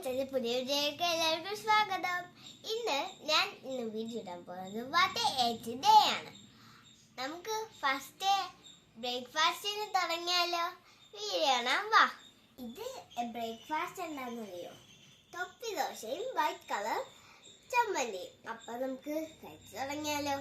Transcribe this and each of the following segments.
Friends, പുതിയ വീഡിയോയിലേക്ക് എല്ലാവർക്കും സ്വാഗതം. ഞാൻ വീഡിയോ ഇടാൻ പോകുന്നത് വാട്ട് എച്ച് ഡേ ആണ്. നമുക്ക് ഫസ്റ്റ് ബ്രേക്ക്ഫാസ്റ്റിന് തുടങ്ങിയാലോ? വീഡിയോ കാണാം വാ. ഇത് ബ്രേക്ക്ഫാസ്റ്റ് എന്താണെന്നറിയോ? തൊപ്പി ദോശയും വൈറ്റ് കളർ ചമ്മന്തിയും. അപ്പം നമുക്ക് കഴിച്ചു തുടങ്ങിയാലോ?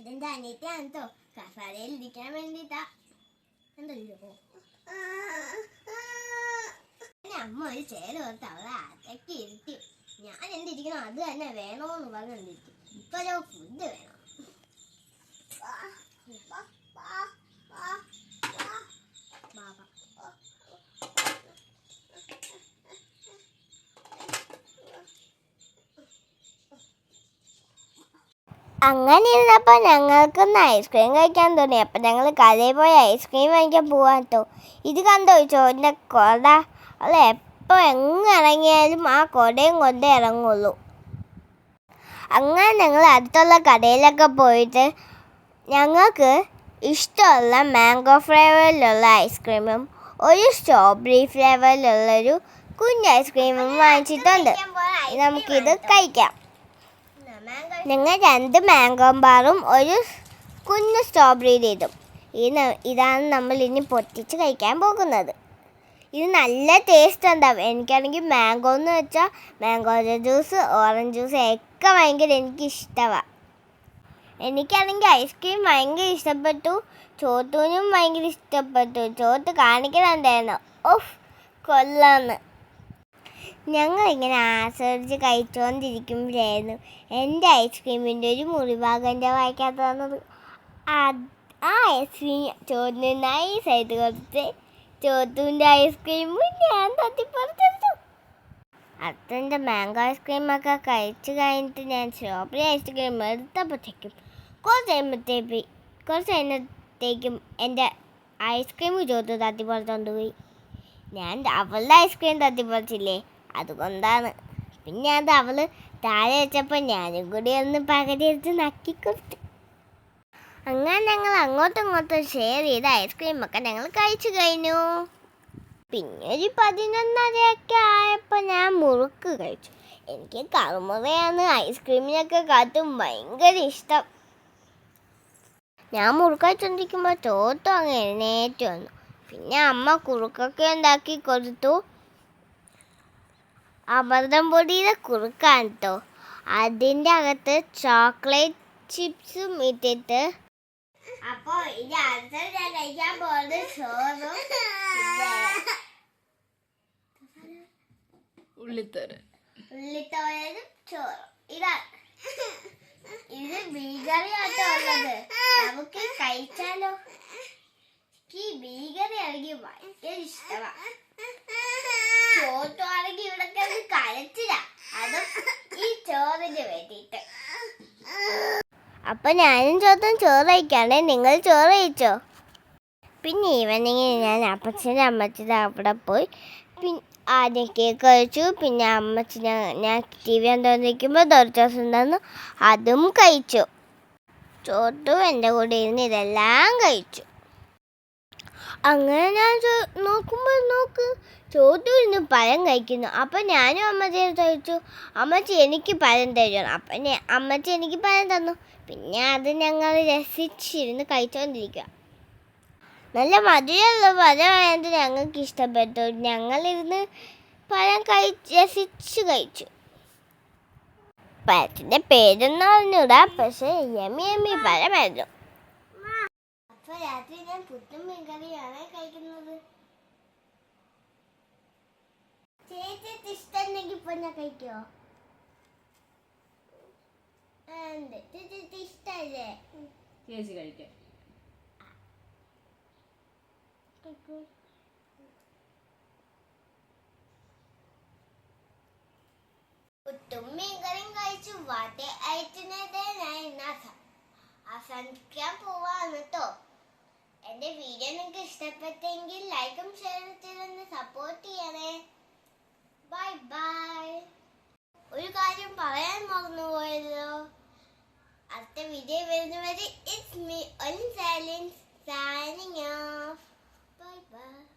ഇതെന്റെ അനിയത്തിയാണ് കേട്ടോ. കസാരയിൽ ഇരിക്കാൻ വേണ്ടിട്ടാ. എന്തല്ലോ അമ്മ ഒരു ചേര ഓർത്ത് അവളെ അടക്കി ഇരുത്തി. ഞാൻ എന്തിരിക്കണോ അത് തന്നെ വേണോന്ന് പറഞ്ഞിരിക്കും. ഇപ്പൊ ഫുഡ് വേണം. അങ്ങനെ ഇരുന്നപ്പോൾ ഞങ്ങൾക്കൊന്ന് ഐസ്ക്രീം കഴിക്കാൻ തോന്നി. അപ്പം ഞങ്ങൾ കടയിൽ പോയി ഐസ്ക്രീം വാങ്ങിക്കാൻ പോവാൻ കേട്ടോ. ഇത് കണ്ടോ ചോറിൻ്റെ കൊട? അത് എപ്പോൾ എങ്ങിറങ്ങിയാലും ആ കൊടയും കൊണ്ടേ ഇറങ്ങുള്ളൂ. അങ്ങനെ ഞങ്ങൾ അടുത്തുള്ള കടയിലൊക്കെ പോയിട്ട് ഞങ്ങൾക്ക് ഇഷ്ടമുള്ള മാംഗോ ഫ്ലേവറിലുള്ള ഐസ്ക്രീമും ഒരു സ്ട്രോബെറി ഫ്ലേവറിലുള്ളൊരു കുഞ്ഞ് ഐസ്ക്രീമും വാങ്ങിച്ചിട്ടുണ്ട്. നമുക്കിത് കഴിക്കാം. ഞങ്ങൾ 2 മാംഗോ ബാറും ഒരു കുഞ്ഞ് സ്ട്രോബെറി ഇടും. ഇതാണ് നമ്മൾ ഇനി പൊട്ടിച്ച് കഴിക്കാൻ പോകുന്നത്. ഇത് നല്ല ടേസ്റ്റ് ഉണ്ടാവും. എനിക്കാണെങ്കിൽ മാംഗോ എന്ന് വെച്ചാൽ മാംഗോ ജ്യൂസ്, ഓറഞ്ച് ജ്യൂസ് ഒക്കെ ഭയങ്കര എനിക്കിഷ്ടമാണ്. എനിക്കാണെങ്കിൽ ഐസ്ക്രീം ഭയങ്കര ഇഷ്ടപ്പെട്ടു. ചോത്തൂനും ഭയങ്കര ഇഷ്ടപ്പെട്ടു. ചോത്ത് കാണിക്കുന്നുണ്ടായിരുന്നു. ഓഫ് കൊള്ളാന്ന്. ഞങ്ങളിങ്ങനെ ആസ്വദിച്ച് കഴിച്ചുകൊണ്ടിരിക്കുമ്പോഴായിരുന്നു എൻ്റെ ഐസ്ക്രീമിൻ്റെ ഒരു മുറിഭാഗം എൻ്റെ വായിക്കാത്ത തന്നത്. ആ ഐസ്ക്രീം ചോറിന് നൈസായിട്ട് കൊടുത്ത് ചോത്തൂൻ്റെ ഐസ്ക്രീമും ഞാൻ തട്ടിപ്പറിച്ചെടുത്തു. അച്ഛൻ്റെ മാംഗോ ഐസ്ക്രീമൊക്കെ കഴിച്ച് കഴിഞ്ഞിട്ട് ഞാൻ സ്ട്രോബെറി ഐസ്ക്രീം എടുത്തപ്പോഴത്തേക്കും കുറച്ച് കഴിഞ്ഞത്തേക്കും എൻ്റെ ഐസ്ക്രീം ചോത്ത് തട്ടിപ്പറിച്ചുകൊണ്ട് പോയി. ഞാൻ അവളുടെ ഐസ്ക്രീം തട്ടിപ്പറിച്ചില്ലേ, അതുകൊണ്ടാണ്. പിന്നെ അത് അവൾ താഴെ വെച്ചപ്പോൾ ഞാനും കൂടി ഒന്ന് പകുതി എടുത്ത് നക്കിക്കൊടുത്തു. അങ്ങനെ ഞങ്ങൾ അങ്ങോട്ടും ഇങ്ങോട്ടും ഷെയർ ചെയ്ത ഐസ്ക്രീമൊക്കെ ഞങ്ങൾ കഴിച്ചു കഴിഞ്ഞു. പിന്നെ ഒരു 11:30 ആയപ്പോൾ ഞാൻ മുറുക്ക് കഴിച്ചു. എനിക്ക് കറുമുറയാണ് ഐസ്ക്രീമിനൊക്കെ കാട്ടും ഭയങ്കര ഇഷ്ടം. ഞാൻ മുറുക്ക് കഴിച്ചുകൊണ്ടിരിക്കുമ്പോൾ ചോത്തും അങ്ങ് എഴുന്നേറ്റ് വന്നു. പിന്നെ അമ്മ കുറുക്കൊക്കെ ഉണ്ടാക്കി കൊടുത്തു. അമൃതം പൊടിയുടെ കുറുക്കാണ് കേട്ടോ. അതിൻ്റെ അകത്ത് ചോക്ലേറ്റ് ചിപ്സും ഇട്ടിട്ട്. അപ്പോൾ ഇത് അടുത്ത ഞാൻ കഴിക്കാൻ പോകുന്നത് ചോറും ഉള്ളിത്തോരനും ചോറും. ഇത് ബീഗറി ആട്ടോ ഉള്ളത്. നമുക്ക് കഴിച്ചാലോ? ഈ ബീഗറി ആണെങ്കിൽ ഭയങ്കര ഇഷ്ടമാണ്. ചോറ്റാണെങ്കിൽ ഇവിടെ കരച്ചില്ല. അതും ഈ ചോറിന് വേണ്ടിയിട്ട്. അപ്പൊ ഞാനും ചോറും ചോറ് കഴിക്കാണേ. നിങ്ങൾ ചോറ് കഴിച്ചോ? പിന്നെ ഈവനിങ്ങിന് ഞാൻ അപ്പച്ചൻ്റെ അമ്മച്ചിയുടെ അവിടെ പോയി ആദ്യം കേക്ക് കഴിച്ചു. പിന്നെ അമ്മച്ചി ഞാൻ TV കണ്ടുകൊണ്ടിരിക്കുമ്പോൾ ദോർച്ചോസ് ഉണ്ടായിരുന്നു, അതും കഴിച്ചു. ചോറ്റും എൻ്റെ കൂടെ ഇരുന്ന് ഇതെല്ലാം കഴിച്ചു. അങ്ങനെ ഞാൻ നോക്ക് ചോറ്റു ഇരുന്ന് പഴം കഴിക്കുന്നു. അപ്പം ഞാനും അമ്മച്ചിയെ ചോദിച്ചു, അമ്മച്ചി എനിക്ക് പഴം തരുമോ? അപ്പം അമ്മച്ചി എനിക്ക് പഴം തന്നു. പിന്നെ അത് ഞങ്ങൾ രസിച്ചിരുന്ന് കഴിച്ചുകൊണ്ടിരിക്കുക. നല്ല മധുരമുള്ള പഴമായത് ഞങ്ങൾക്ക് ഇഷ്ടപ്പെട്ടു. ഞങ്ങളിരുന്ന് പഴം രസിച്ച് കഴിച്ചു. പഴത്തിൻ്റെ പേരൊന്നും അറിഞ്ഞൂടാ, പക്ഷേ യമ്മി പഴമായിരുന്നു. അപ്പോൾ രാത്രി ഞാൻ പുട്ടും മീൻകറിയാണ് കഴിക്കുന്നത്. ചേച്ചിക്ക് ഇഷ്ടമുണ്ടെങ്കിൽ ഇപ്പൊ ഞാൻ കഴിക്കോ? ചേച്ചിക്ക് ഇഷ്ടല്ലേ? ചേച്ചി കഴിക്കാം. പുട്ടും മീൻകറിയും വാർത്ത അയറ്റുന്നത് ഞാൻ ഇന്ന് അവസാനിക്കാൻ പോവാണ് കേട്ടോ. എൻ്റെ വീഡിയോ നിങ്ങൾക്ക് ഇഷ്ടപ്പെട്ടെങ്കിൽ ലൈക്കും ഷെയറും ചെയ്തൊന്ന് സപ്പോർട്ട് ചെയ്യണേ. Bye bye. ഒരു കാര്യം പറയാൻ മറന്നുപോയല്ലോ. അടുത്ത വീഡിയോ വരുന്നവരെ it's me Olin silence signing off. Bye bye.